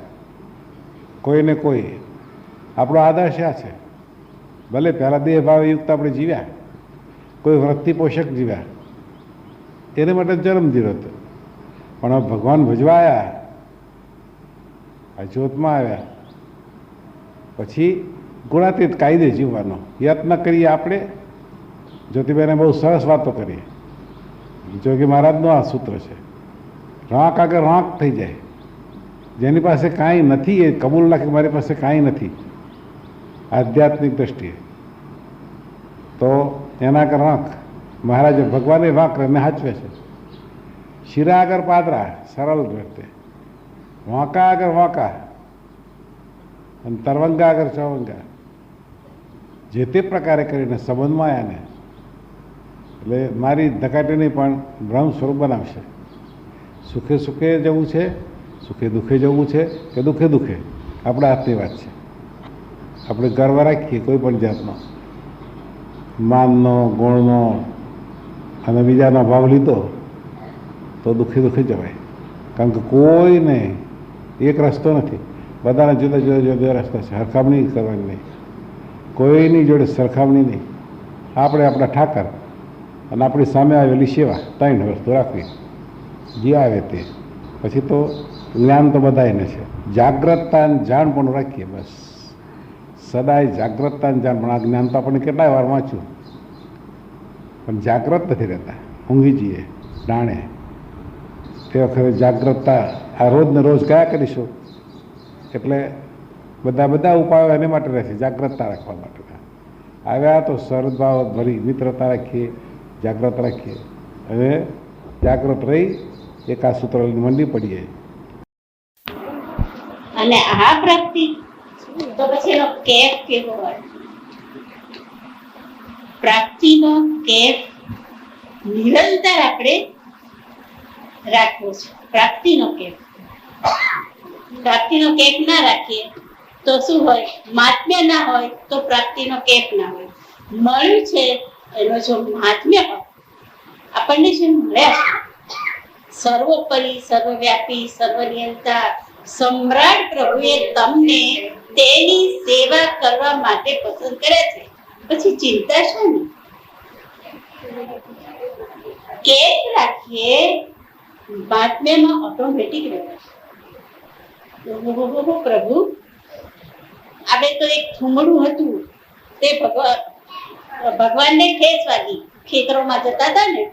કોઈને કોઈ આપણો આદર્શ આ છે. ભલે પહેલાં દેહ ભાવયુક્ત આપણે જીવ્યા, કોઈ વૃત્તિ પોષક જીવ્યા, એને માટે જન્મ દીધો હતો. પણ ભગવાન ભજવા આવ્યા, આ જ્યોતમાં આવ્યા પછી ગુણાતીત કાયદે જીવવાનો યત્ન કરીએ આપણે. જ્યોતિબેને બહુ સરસ વાતો કરી. જોગી મહારાજનું આ સૂત્ર છે. રાંક આગળ રાંક થઈ જાય. જેની પાસે કાંઈ નથી એ કબૂલ રાખે મારી પાસે કાંઈ નથી આધ્યાત્મિક દ્રષ્ટિએ, તો એના આગળ રાંક. મહારાજે ભગવાને વાંક એને સાચવે છે. શિરા આગળ પાદરા, સરળ રીતે. વાંકા આગળ વાંકા, અને તરવંગા આગળ ચવંગા. જે તે પ્રકારે કરીને સંબંધમાં આવ્યા ને એટલે મારી ધકાટીને પણ બ્રહ્મ સ્વરૂપ બનાવશે. સુખે સુખે જવું છે, સુખે દુઃખે જવું છે કે દુઃખે દુઃખે, આપણા હાથની વાત છે. આપણે ગર્વ રાખીએ કોઈ પણ જાતનો, માનનો, ગુણનો અને બીજાનો ભાવ લીધો તો દુઃખે દુઃખે જવાય. કારણ કે કોઈને એક રસ્તો નથી. બધાના જુદા જુદા જુદા રસ્તા છે. સરખામણી કરવાની નહીં, કોઈની જોડે સરખામણી નહીં. આપણે આપણા ઠાકર અને આપણી સામે આવેલી સેવા, 3 વસ્તુ રાખવી. જે આવે તે. પછી તો જ્ઞાન તો બધાને છે. જાગ્રતતા અને જાણ પણ રાખીએ. બસ સદાય જાગ્રતતા અને જાણ. પણ આ જ્ઞાન તો આપણને કેટલાય વાર વાંચ્યું, પણ જાગ્રત નથી રહેતા. ઊંઘી જઈએ ડાણે. તે વખતે જાગ્રતતા આ રોજને રોજ કયા કરીશું. એટલે બધા ઉપાયો એને માટે રહેશે, જાગ્રતતા રાખવા માટે. આવ્યા તો સરદભાવ ભરી મિત્રતા રાખીએ, જાગ્રત રાખીએ. હવે જાગ્રત રહી એકા સૂત્ર મંડી પડીએ. અને આ પ્રાપ્તિ તો પછી એનો કેફ કેવો હોય? પ્રાપ્તિનો કેફ નિરંતર આપણે રાખવો છે. પ્રાપ્તિનો કેફ ના રાખીએ તો શું હોય? મહાત્મ્ય ના હોય તો પ્રાપ્તિનો કેફ ના હોય. મળ્યું છે એનો જો મહાત્મ્ય હોય, આપણને જે મળ્યા છે, સર્વોપરી, સર્વવ્યાપી, સર્વનિયંતા સમ્રાટ પ્રભુએ તમને તેની સેવા કરવા માટે પસંદ કરે છે. પછી ચિંતા છે ને? કેફ રાખીએ, મહાત્મ્યમાં ઓટોમેટિક રહેશે. પ્રભુ, આપણે તો એક થુમડું હતું, તે ભગવાનને ઠેસ વાગી. ખેતરોમાં જતા હતા ને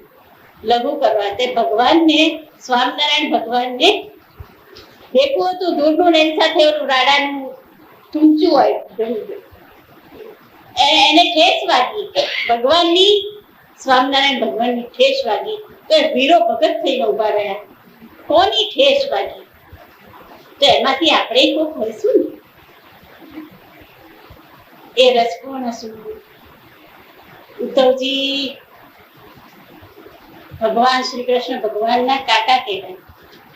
લઘુ કરવા, તે ભગવાનને, સ્વામિનારાયણ ભગવાનને ભેગું હતું દૂરનું, એની સાથે ઓલું રાડાનું ટૂંચું હોય, એને ઠેસ વાગી. ભગવાનની, સ્વામિનારાયણ ભગવાનની ઠેસ વાગી તો વીરો ભગત થઈને ઉભા રહ્યા. કોની ઠેસ વાગી? તો એમાંથી આપણે કોક હોઈશું ને. એ રસકોણ હશું. ઉદ્ધવજી ભગવાન શ્રી કૃષ્ણ ભગવાનના કાકા કહેવાય.